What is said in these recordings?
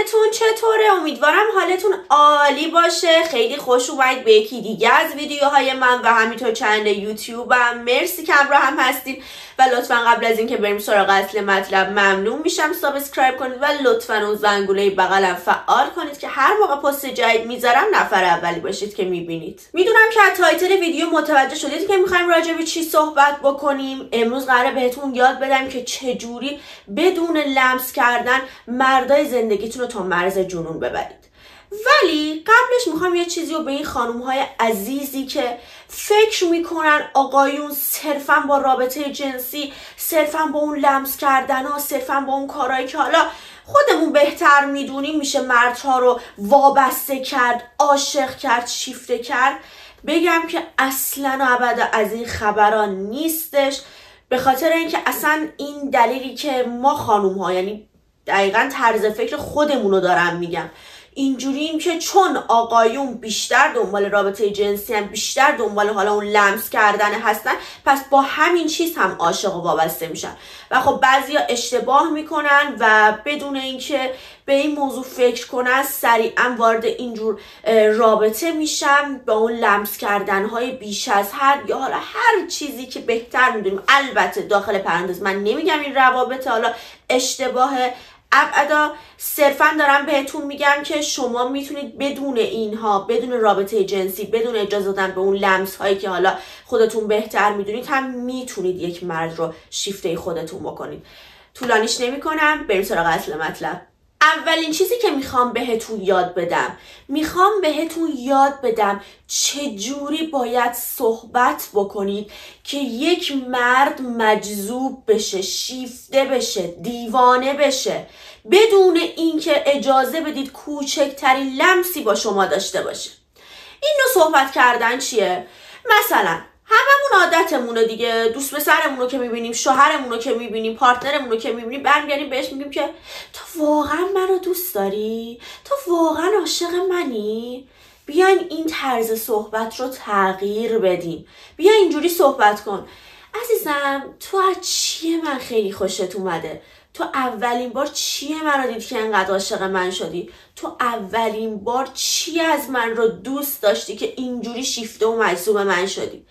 حالتون چطوره؟ امیدوارم حالتون عالی باشه. خیلی خوش اومدید به یکی دیگه از ویدیوهای من و همینطور چنل یوتیوبم. مرسی که همراه هم هستین و لطفا قبل از اینکه بریم سراغ اصل مطلب ممنون میشم سابسکرایب کنید و لطفا اون زنگوله بغلم فعال کنید که هر موقع پست جدید میذارم نفر اولی باشید که میبینید. میدونم که از تایتل ویدیو متوجه شدید که میخوایم راجع به چی صحبت بکنیم. امروز قراره بهتون یاد بدم که چجوری بدون لمس کردن مردای زندگیتون رو تا مرز جنون ببرید. ولی قبلش میخوام یه چیزی رو به این خانومهای عزیزی که فکر میکنن آقایون صرفا با رابطه جنسی، صرفا با اون لمس کردن ها، صرفا با اون کارهایی که حالا خودمون بهتر میدونیم میشه مردها رو وابسته کرد، عاشق کرد، شیفته کرد، بگم که اصلا و ابدا از این خبران نیستش. به خاطر اینکه اصلا این دلیلی که ما خانوم ها، یعنی دقیقا طرز فکر خودمونو دارم میگم، اینجوریم که چون آقایون بیشتر دنبال رابطه جنسی هم، بیشتر دنبال حالا اون لمس کردن هستن، پس با همین چیز هم عاشق و وابسته میشن و خب بعضیا اشتباه میکنن و بدون اینکه به این موضوع فکر کنن سریعا وارد اینجور رابطه میشن با اون لمس کردن های بیش از حد یا حالا هر چیزی که بهتر میدونیم. البته داخل پرانتز من نمیگم این روابط حالا اشتباهه، ابدا صرفا دارم بهتون میگم که شما میتونید بدون اینها، بدون رابطه جنسی، بدون اجازه دادن به اون لمس هایی که حالا خودتون بهتر میدونید، هم میتونید یک مرد رو شیفته خودتون بکنید. طولانیش نمی کنم، بریم سراغ اصل مطلب. اولین چیزی که میخوام بهتون یاد بدم چجوری باید صحبت بکنید که یک مرد مجذوب بشه، شیفته بشه، دیوانه بشه، بدون اینکه اجازه بدید کوچکترین لمسی با شما داشته باشه. این نوع صحبت کردن چیه؟ مثلا هممون عادتمونه دیگه، دوست پسرمون رو که میبینیم، شوهرمون رو که میبینیم، پارتنرمون رو که میبینیم، برمیگردیم بهش میگیم که تو واقعا منو دوست داری؟ تو واقعا عاشق منی؟ بیاین این طرز صحبت رو تغییر بدین. بیا اینجوری صحبت کن: عزیزم تو از چیه من خیلی خوشت اومده؟ تو اولین بار چیه من رو دید که انقدر عاشق من شدی؟ تو اولین بار چی از من رو دوست داشتی که اینجوری شیفته و مجذوب من شدی؟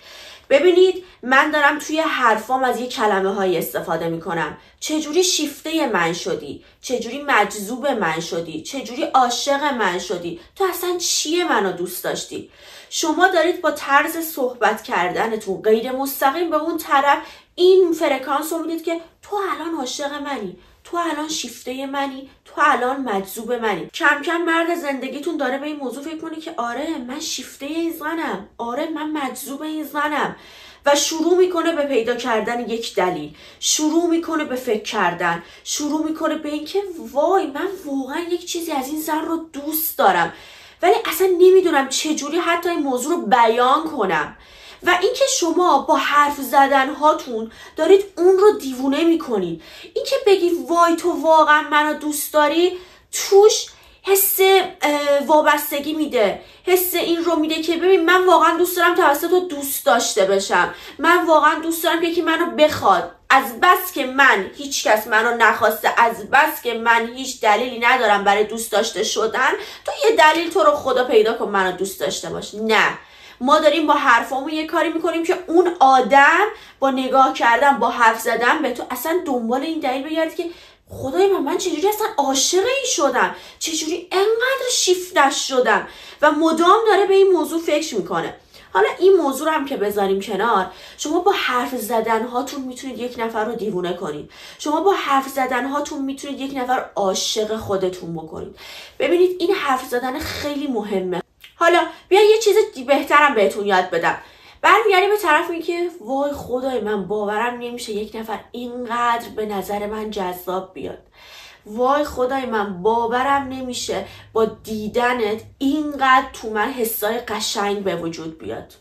ببینید من دارم توی حرفام از یه کلمه های استفاده میکنم. چجوری شیفته من شدی؟ چجوری مجذوب من شدی؟ چجوری عاشق من شدی؟ تو اصلا چیه منو دوست داشتی؟ شما دارید با طرز صحبت کردنتون غیر مستقیم به اون طرف این فرکانس رو میدید که تو الان عاشق منی، تو الان شیفته منی، تو الان مجذوب منی. کم کم مرد زندگیتون داره به این موضوع فکر کنه که آره من شیفته این زنم، آره من مجذوب این زنم، و شروع میکنه به پیدا کردن یک دلیل، شروع میکنه به فکر کردن، شروع میکنه به اینکه وای من واقعا یک چیزی از این زن رو دوست دارم ولی اصلا نمیدونم چجوری حتی این موضوع رو بیان کنم. و اینکه شما با حرف زدن هاتون دارید اون رو دیوونه میکنید. اینکه بگید وای تو واقعا منو دوست داری، توش حس وابستگی میده، حس این رو میده که ببین من واقعا دوست دارم توسط تو دوست داشته بشم، من واقعا دوست دارم که یکی منو بخواد، از بس که من هیچ کس منو نخواسته، از بس که من هیچ دلیلی ندارم برای دوست داشته شدن، تو یه دلیل تو رو خدا پیدا کن منو دوست داشته باش. نه، ما داریم با حرفامون یه کاری میکنیم که اون آدم با نگاه کردن، با حرف زدن به تو اصلا دنبال این دلیل بگرده که خدای من چجوری اصلا عاشق این شدم، چجوری انقدر شیفتش شدم، و مدام داره به این موضوع فکر میکنه. حالا این موضوع رو هم که بذاریم کنار، شما با حرف زدن هاتون میتونید یک نفر رو دیوونه کنید. شما با حرف زدن هاتون میتونید یک نفر عاشق خودتون بکنید. ببینید این حرف زدن خیلی مهمه. حالا بیا یه چیز بهترم بهتون یاد بدم. برمیگردیم به طرف این که وای خدای من باورم نمیشه یک نفر اینقدر به نظر من جذاب بیاد. وای خدای من باورم نمیشه با دیدنت اینقدر تو من حسای قشنگ به وجود بیاد.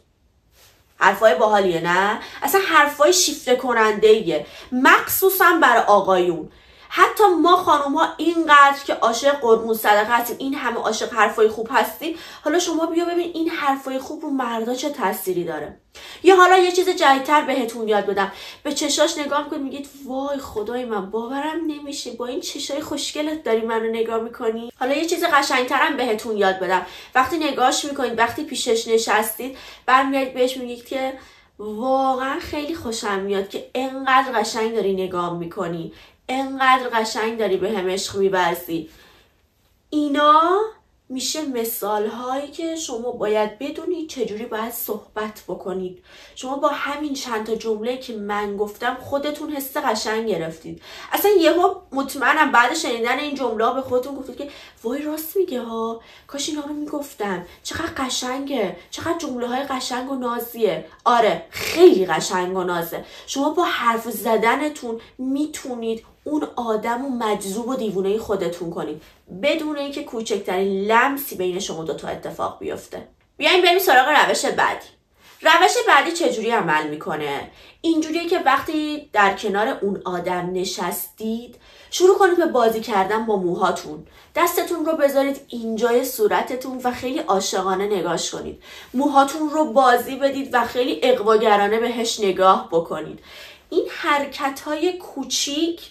حرفای باحالیه نه؟ اصلا حرفای شیفته کننده ایه، مخصوصا برای آقایون. حتی ما خانوما اینقدر که عاشق قربون صدقه هستیم، این همه عاشق حرفای خوب هستیم، حالا شما بیا ببین این حرفای خوب رو مردا چه تأثیری داره. یا حالا یه چیز جدیدتر بهتون یاد بدم، به چشاش نگاه میکنید میگید وای خدای من باورم نمیشه با این چشای خوشگلت داری منو نگاه میکنی. حالا یه چیز قشنگترم بهتون یاد بدم، وقتی نگاهش میکنید، وقتی پیشش نشستید، برمیگردید بهش میگید که واقعا خیلی خوشم میاد که انقدر قشنگ داری نگاه میکنی، انقدر قشنگ داری به هم عشق می‌ورزی. اینا میشه مثال هایی که شما باید بدونید چجوری باید صحبت بکنید. شما با همین چند تا جمله که من گفتم خودتون حس قشنگ گرفتید. اصلا یهو مطمئنم بعد شنیدن این جمله ها به خودتون گفتید که وای راست میگه ها، کاش اینا رو میگفتم، چقدر قشنگه، چقدر جمله های قشنگ و نازیه. آره خیلی قشنگ و نازه. شما با حرف زدنتون میتونید اون آدم و مجذوب و دیوونه خودتون کنید بدون اینکه کوچکترین لمسی بین شما دوتا اتفاق بیفته. بیایم بریم سراغ روش بعدی. روش بعدی چجوری عمل میکنه؟ اینجوریه که وقتی در کنار اون آدم نشستید شروع کنید به بازی کردن با موهاتون. دستتون رو بذارید اینجای صورتتون و خیلی عاشقانه نگاش کنید. موهاتون رو بازی بدید و خیلی اغواگرانه بهش نگاه بکنید. این حرکت‌های کوچیک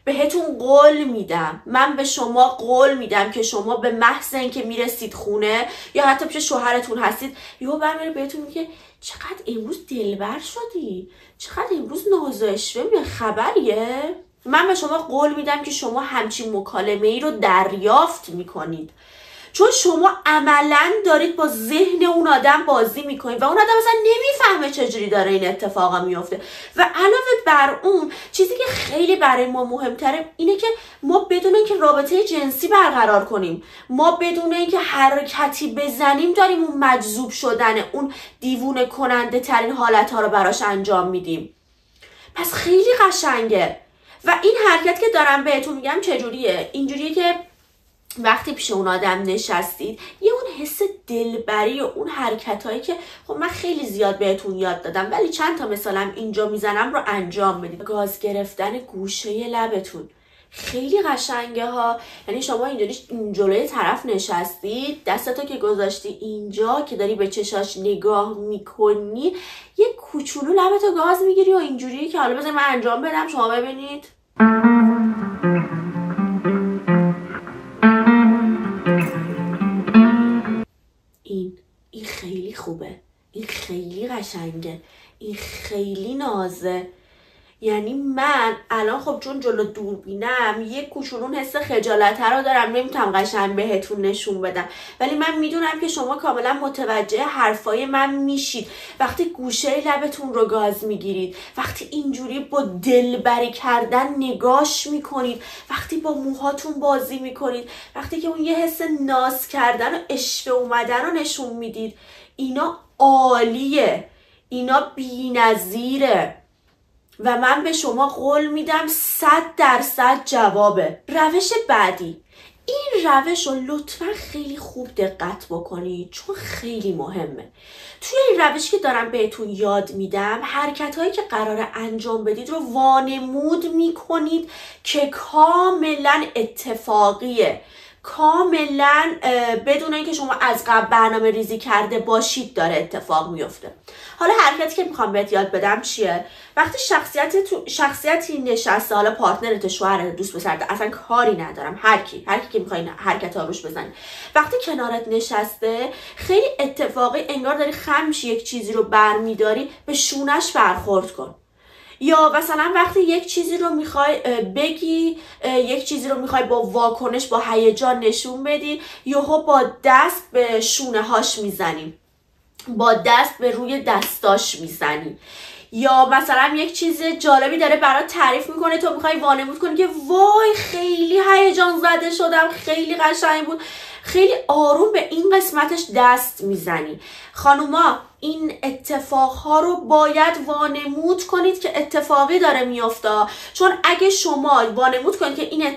بهتون قول میدم، من به شما قول میدم که شما به محض اینکه میرسید خونه یا حتی پیش شوهرتون هستید یهو برمیاد بهتون میگه چقدر امروز دلبر شدی، چقدر امروز ناز و اشوه میاد، خبریه؟ من به شما قول میدم که شما همچین مکالمه ای رو دریافت میکنید، چون شما عملا دارید با ذهن اون آدم بازی میکنید و اون آدم اصلا نمیفهمه چجوری داره این اتفاقا میفته. و علاوه بر اون چیزی که خیلی برای ما مهمتره اینه که ما بدون اینکه رابطه جنسی برقرار کنیم، ما بدون اینکه حرکتی بزنیم داریم اون مجذوب شدن، اون دیوونه کننده ترین حالت ها رو براش انجام میدیم. پس خیلی قشنگه. و این حرکت که دارم بهتون میگم چجوریه؟ اینجوریه که وقتی پیش اون آدم نشستید یه اون حس دلبری و اون حرکت هایی که خب من خیلی زیاد بهتون یاد دادم ولی چند تا مثالم اینجا میزنم رو انجام بدید. گاز گرفتن گوشه لبتون خیلی قشنگه ها. یعنی شما اینجوری جلوی طرف نشستید، دستتو که گذاشتی اینجا که داری به چشاش نگاه میکنی، یه کوچولو لبتو گاز میگیری و اینجوری که حالا بذار من انجام بدم شما ببینید. این خیلی خوبه، این خیلی قشنگه، این خیلی نازه. یعنی من الان خب چون جلو دوربینم یه کوچولون حس خجالت رو دارم، نمیتونم قشنگ بهتون نشون بدم، ولی من میدونم که شما کاملا متوجه حرفای من میشید وقتی گوشه لبتون رو گاز میگیرید، وقتی اینجوری با دلبری کردن نگاش میکنید، وقتی با موهاتون بازی میکنید، وقتی که اون یه حس ناز کردن و اشوه اومدن رو نشون میدید. اینا عالیه، اینا بی‌نظیره و من به شما قول میدم 100% جوابه. روش بعدی، این روش رو لطفا خیلی خوب دقت بکنید چون خیلی مهمه. توی این روشی که دارم بهتون یاد میدم حرکت هایی که قراره انجام بدید رو وانمود میکنید که کاملا اتفاقیه، کاملا بدون اینکه شما از قبل برنامه ریزی کرده باشید داره اتفاق میفته. حالا حرکتی که میخوام بهت یاد بدم چیه؟ وقتی شخصیتی نشسته، حالا پارتنرت، شوهرت، دوست پسرت، اصلا کاری ندارم، هر کی که میخوای حرکت ها روش بزنی، وقتی کنارت نشسته خیلی اتفاقی انگار داری خم میشی یک چیزی رو برمیداری، به شونش برخورد کن. یا مثلا وقتی یک چیزی رو میخوای بگی، یک چیزی رو میخوای با واکنش، با هیجان نشون بدی، یهو با دست به شونه هاش میزنی، با دست به روی دستاش میزنی. یا مثلا یک چیز جالبی داره برات تعریف میکنه، تو میخوای وانمود کنی که وای خیلی هیجان زده شدم، خیلی قشنگ بود، خیلی آروم به این قسمتش دست میزنی. خانوما این اتفاقها رو باید وانمود کنید که اتفاقی داره میفته. چون اگه شما وانمود کنید که این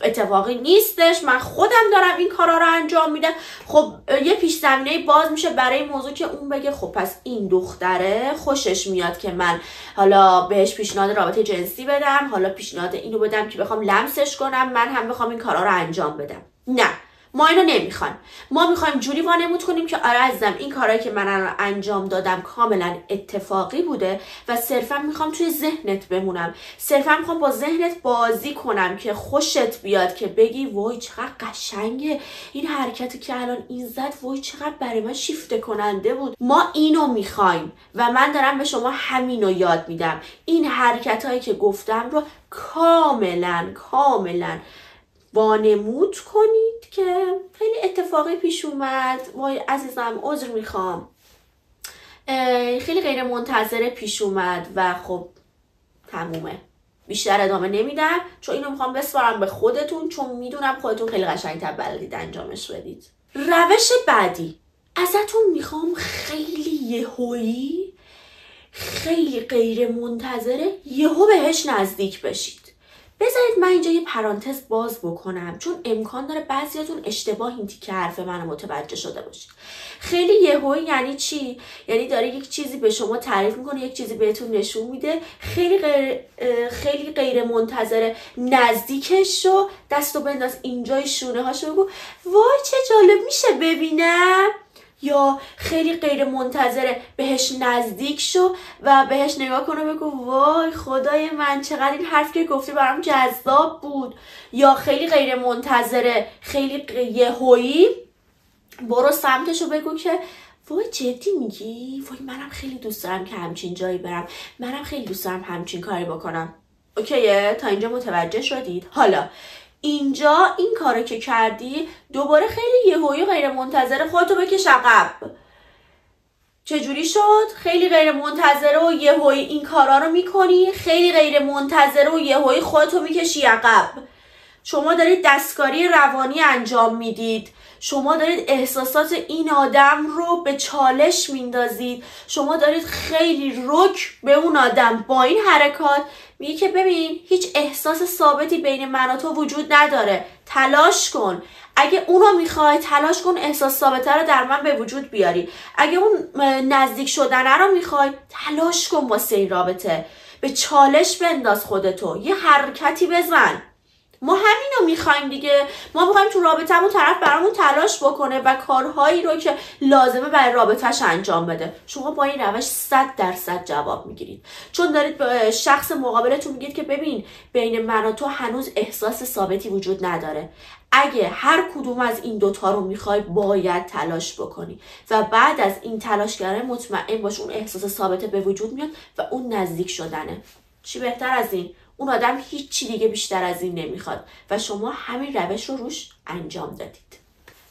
اتفاقی نیستش، من خودم دارم این کارا رو انجام میدم، خب یه پیش زمینه باز میشه برای این موضوع که اون بگه خب پس این دختره خوشش میاد که من حالا بهش پیشنهاد رابطه جنسی بدم، حالا پیشنهاد اینو بدم که بخوام لمسش کنم، من هم بخوام این کارا رو انجام بدم. نه، ما اینو نمیخوایم. ما میخوایم جوری وانمود کنیم که آره عزیزم این کارایی که من انجام دادم کاملا اتفاقی بوده و صرفا میخوام توی ذهنت بمونم، صرفا میخوام با ذهنت بازی کنم که خوشت بیاد، که بگی وای چقدر قشنگه این حرکتی که الان این زد، وای چقدر برای من شیفته کننده بود. ما اینو میخوایم و من دارم به شما همینو یاد میدم. این حرکتایی که گفتم رو کاملا وانمود کنید که خیلی اتفاقی پیش اومد، وای عزیزم عذر میخوام، خیلی غیر منتظره پیش اومد و خب تمومه، بیشتر ادامه نمیدم چون اینو میخوام بسپارم به خودتون، چون میدونم خودتون خیلی قشنگ‌تر بلدید انجامش بدید. روش بعدی ازتون میخوام خیلی یهویی، خیلی غیر منتظره یهو بهش نزدیک بشید. بذارید من اینجا یه پرانتز باز بکنم، چون امکان داره بعضیاتون اشتباه این تیکه حرف منو متوجه شده باشید. خیلی یهویی یعنی چی؟ یعنی داره یک چیزی به شما تعریف میکنه، یک چیزی بهتون نشون میده، خیلی غیر منتظره نزدیکش شو، دستو بنداز اینجای شونه هاشو بگو وای چه جالب میشه ببینم، یا خیلی غیر منتظره بهش نزدیک شو و بهش نگاه کنه بگو وای خدای من چقدر این حرف که گفتی برام جذاب بود، یا خیلی غیر منتظره خیلی یهویی برو سمتشو بگو که وای جدی میگی؟ وای منم خیلی دوست دارم که همچین جایی برم، منم خیلی دوست دارم همچین کاری بکنم. اوکیه؟ تا اینجا متوجه شدید؟ حالا اینجا این کارو که کردی دوباره خیلی یهویی غیر منتظره خودتو بکش عقب. چجوری شد؟ خیلی غیر منتظره و یهویی این کارا رو میکنی، خیلی غیر منتظره و یهویی خودتو میکشی عقب. شما دارید دستکاری روانی انجام میدید، شما دارید احساسات این آدم رو به چالش میندازید، شما دارید خیلی رک به اون آدم با این حرکات میگی که ببین هیچ احساس ثابتی بین من و تو وجود نداره، تلاش کن، اگه اونو میخوای تلاش کن احساس ثابته رو در من به وجود بیاری، اگه اون نزدیک شدنه رو میخوای تلاش کن واسه این رابطه، به چالش بنداز خودتو، یه حرکتی بزن. ما همینو میخوایم دیگه، ما میخوایم تو رابطه‌مون طرف برامون تلاش بکنه و کارهایی رو که لازمه برای رابطه‌اش انجام بده. شما با این روش 100% جواب میگیرید، چون دارید به شخص مقابلتون میگید که ببین بین من و تو هنوز احساس ثابتی وجود نداره، اگه هر کدوم از این دوتا رو میخوای باید تلاش بکنی و بعد از این تلاش کردن مطمئن باش اون احساس ثابته به وجود میاد و اون نزدیک شدنه. چی بهتر از این؟ اون آدم هیچی دیگه بیشتر از این نمیخواد و شما همین روش رو روش انجام دادید.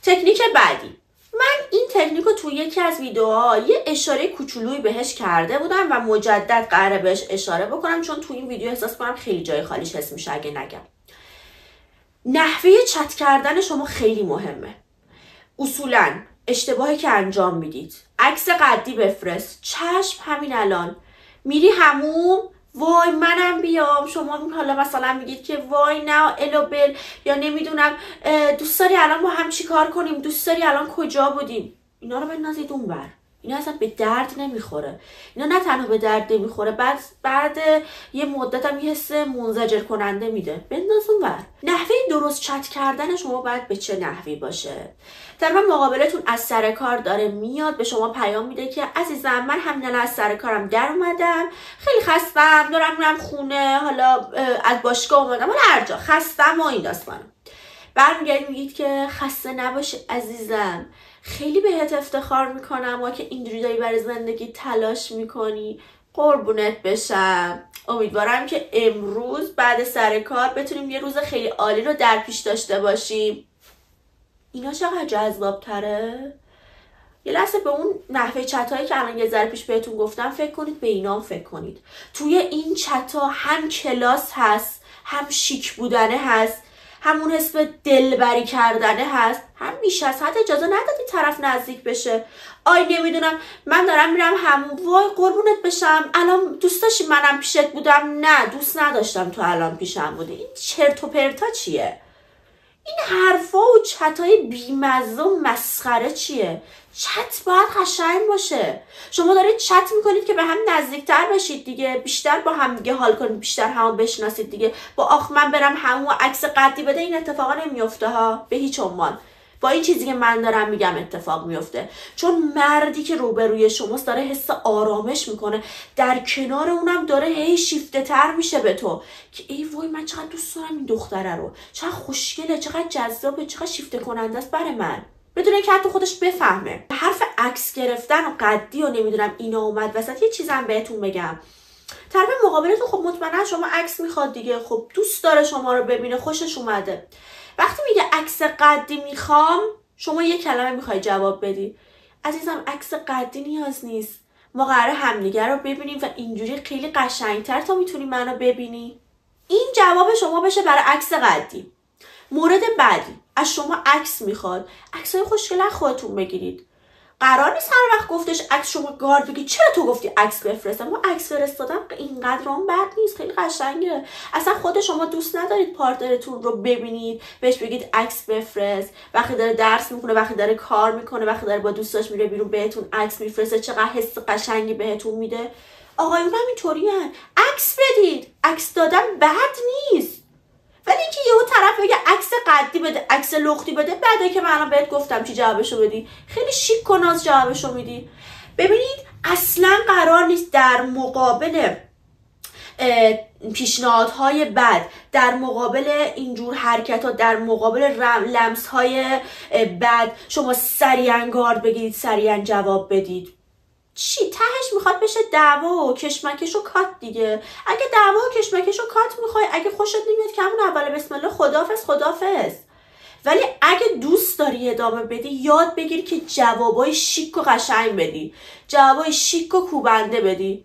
تکنیک بعدی، من این تکنیک رو توی یکی از ویدیوها یه اشاره کوچولویی بهش کرده بودم و مجدد قراره بهش اشاره بکنم، چون توی این ویدیو احساس کنم خیلی جای خالیش حس میشه اگه نگم. نحوه چت کردن شما خیلی مهمه. اصولاً اشتباهی که انجام میدید، عکس قدی بفرست، چشم همین الان، میری حموم، وای منم بیام، شما حالا مثلا میگید که وای نه الوبل، یا نمیدونم دوست داری الان با هم چی کار کنیم، دوست داری الان کجا بودیم، اینا رو بندازید اون بر. اینا اصلا به درد نمیخوره. اینا نه تنها به درد نمیخوره، بعد یه مدت هم یه حس منزجر کننده میده. بنداز اون بر. نحوه درست چت کردن شما باید به چه نحوی باشه؟ طرف مقابلتون از سر کار داره میاد به شما پیام میده که عزیزم من همین از سر کارم در اومدم، خیلی خستم، دارم میرم خونه، حالا از باشگاه اومدم، حالا هر جا خستم و این داستانم. برمیگردید میگید که خسته نباشی عزیزم، خیلی بهت افتخار میکنم و که اینجوری داری برای زندگی تلاش میکنی، قربونت بشم، امیدوارم که امروز بعد سر کار بتونیم یه روز خیلی عالی رو در پیش داشته باشیم. اینا چقدر جذاب تره؟ یه لحظه به اون نحوه چتایی که الان یه ذره پیش بهتون گفتم فکر کنید، به اینا فکر کنید. توی این چتا هم کلاس هست، هم شیک بودنه هست، همون حس به دلبری کردنه هست، هم میشه هست. حتی اجازه ندادی طرف نزدیک بشه. آی نمیدونم من دارم میرم همون، وای قربونت بشم الان دوست داشتی منم پیشت بودم؟ نه دوست نداشتم تو الان پیشم بودی. این چرت و پرتا چیه؟ این حرفا و چتای بیمزه و مسخره چیه؟ چت باید قشنگ باشه. شما دارید چت میکنید که به هم نزدیکتر بشید دیگه، بیشتر با هم دیگه حال کنید، بیشتر همو بشناسید دیگه. با آخ من برم همون عکس قدی بده این اتفاقا نمیفته ها، به هیچ عنوان. با این چیزی که من دارم میگم اتفاق میفته، چون مردی که روبروی شماست داره حس آرامش میکنه، در کنار اونم داره هی شیفته تر میشه به تو که ای وای من چقدر دوست دارم این دختره رو، چقدر خوشگله، چقدر جذابه، چقدر شیفته کننده است برای من، بدون اینکه حتی خودش بفهمه. حرف عکس گرفتن و قدی و نمیدونم اینا اومد وسط. یه چیزم بهتون بگم، طرف مقابلتون خب مطمئنا شما عکس میخواد دیگه، خب دوست داره شما رو ببینه، خوشش اومده. وقتی میگه عکس قدی میخوام، شما یه کلمه میخوای جواب بدی. عزیزم عکس قدی نیاز نیست، ما قراره همدیگه رو ببینیم و اینجوری خیلی قشنگتر تا میتونی منو ببینی. این جواب شما بشه برای عکس قدی. مورد بعدی، از شما عکس میخواد، عکسای خوشگل خودتون بگیرید. قرار نیست هر وقت گفتش عکس شما گارد بگی چرا تو گفتی عکس بفرستم. ما عکس فرستادم اینقدر هم بد نیست، خیلی قشنگه. اصلا خود شما دوست ندارید پارتنرتون رو ببینید بهش بگید عکس بفرست، وقتی داره درس میکنه، وقتی داره کار میکنه، وقتی داره با دوستاش میره بیرون بهتون عکس میفرسته، چقدر حس قشنگی بهتون میده. آقایون هم اینطورین، عکس بدید. عکس دادن بد نیست، ولی اینکه یهو طرف بگه عکس قدی بده، عکس لختی بده، بعده که من الان بهت گفتم چی جوابشو بدی، خیلی شیک و ناز جوابشو میدی. ببینید اصلا قرار نیست در مقابل پیشنهادهای بد، در مقابل اینجور حرکت ها، در مقابل لمس های بد شما سریعا گارد بگیرید، سریعا جواب بدید. چی تهش میخواد بشه دعوا و کشمکش و کات دیگه. اگه دعوا و کشمکش و کات میخوای، اگه خوشت نمیاد که همون اول بسم الله خداحافظ خداحافظ. ولی اگه دوست داری ادامه بدی، یاد بگیر که جوابای شیک و قشنگ بدی، جوابای شیک و کوبنده بدی.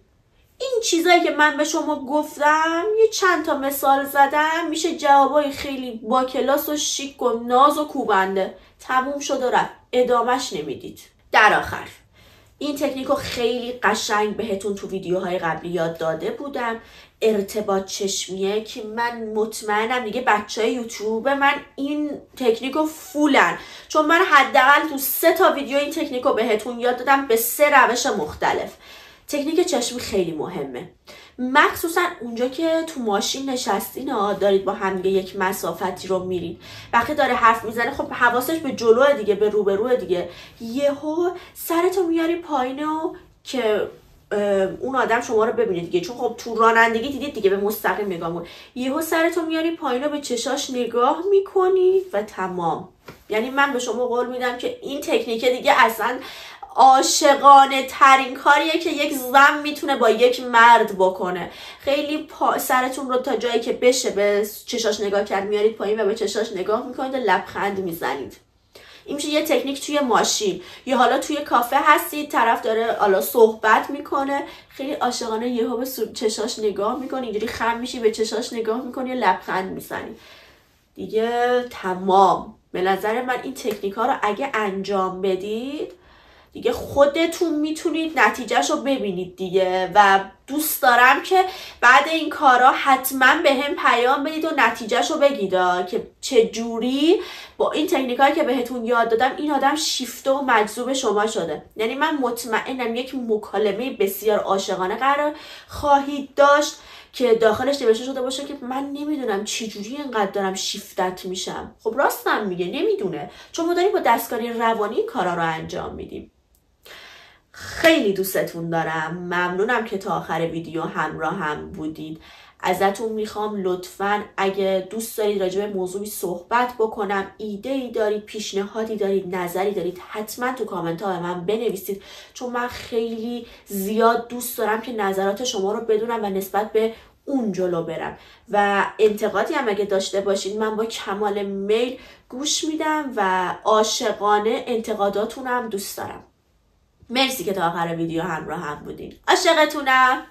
این چیزایی که من به شما گفتم، یه چند تا مثال زدم، میشه جوابای خیلی با کلاس و شیک و ناز و کوبنده. تموم شد و رفت، ادامهش نمیدید. در آخر این تکنیکو خیلی قشنگ بهتون تو ویدیوهای قبلی یاد داده بودم. ارتباط چشمیه که من مطمئنم دیگه بچهای یوتیوب من این تکنیکو فولن، چون من حداقل تو 3 تا ویدیو این تکنیکو بهتون یاد دادم به 3 روش مختلف. تکنیک چشمی خیلی مهمه، مخصوصا اونجا که تو ماشین نشستین دارید با هم دیگه یک مسافتی رو میرید، وقتی داره حرف میزنه خب حواسش به جلوه دیگه، به روبروه دیگه، یهو سرتو میاری پایین و که اون آدم شما رو ببینه دیگه، چون خب تو رانندگی دیدید دیگه به مستقیم نگاه کن، یهو سرتو میاری پایین و به چشاش نگاه میکنی و تمام. یعنی من به شما قول میدم که این تکنیک دیگه اصلا عاشقانه ترین کاریه که یک زن میتونه با یک مرد بکنه. خیلی سرتون رو تا جایی که بشه به چشاش نگاه کرد میارید پایین و به چشاش نگاه میکنید و لبخند میزنید. این میشه یه تکنیک توی ماشین، یا حالا توی کافه هستید طرف داره حالا صحبت میکنه، خیلی عاشقانه یهو به چشاش نگاه میکنی، اینجوری خم میشی به چشاش نگاه میکنی و لبخند میزنی دیگه. تمام. به نظر من این تکنیک ها رو اگه انجام بدید دیگه خودتون میتونید نتیجهش رو ببینید دیگه، و دوست دارم که بعد این کارا حتما به هم پیام بدید و نتیجهش رو بگید که چه جوری با این تکنیکایی که بهتون یاد دادم این آدم شیفته و مجذوب شما شده. یعنی من مطمئنم یک مکالمه بسیار عاشقانه قرار خواهید داشت که داخلش نوشته شده باشه که من نمیدونم چه جوری اینقدر دارم شیفتت میشم. خب راستم میگه، نمیدونه، چون ما داریم با دستکاری روانی کارا رو انجام میدیم. خیلی دوستتون دارم، ممنونم که تا آخر ویدیو همراه هم بودید. ازتون میخوام لطفاً اگه دوست دارید راجع به موضوعی صحبت بکنم، ایده ای دارید، پیشنهادی دارید، نظری دارید، حتما تو کامنت ها به من بنویسید، چون من خیلی زیاد دوست دارم که نظرات شما رو بدونم و نسبت به اون جلو برم. و انتقادی هم اگه داشته باشید من با کمال میل گوش میدم و عاشقانه انتقاداتونم دوست دارم. مرسی که تا آخر ویدیو همراه هم بودین. عاشقتونم.